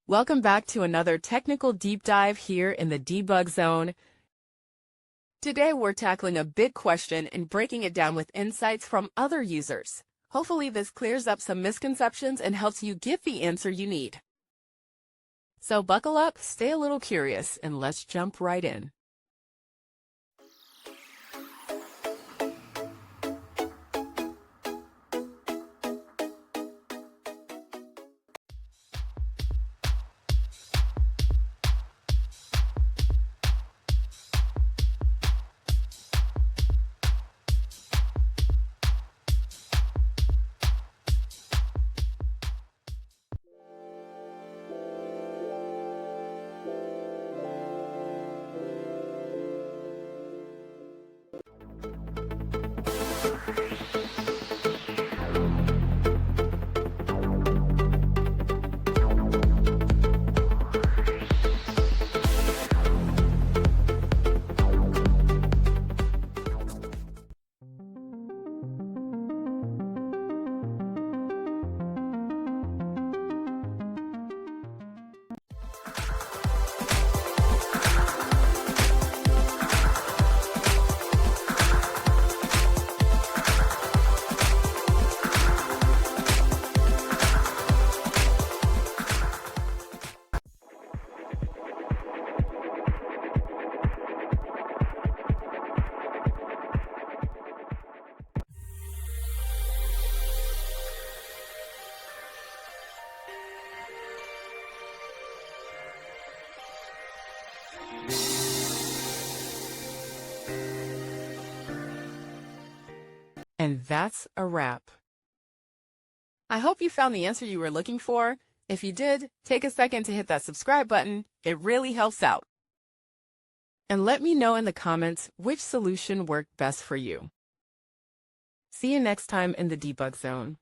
Welcome back to another technical deep dive here in the debug zone. Today we're tackling a big question and breaking it down with insights from other users. Hopefully this clears up some misconceptions and helps you get the answer you need. So buckle up, stay a little curious, and let's jump right in. And that's a wrap. I hope you found the answer you were looking for. If you did, take a second to hit that subscribe button. It really helps out. And let me know in the comments which solution worked best for you. See you next time in the debug zone.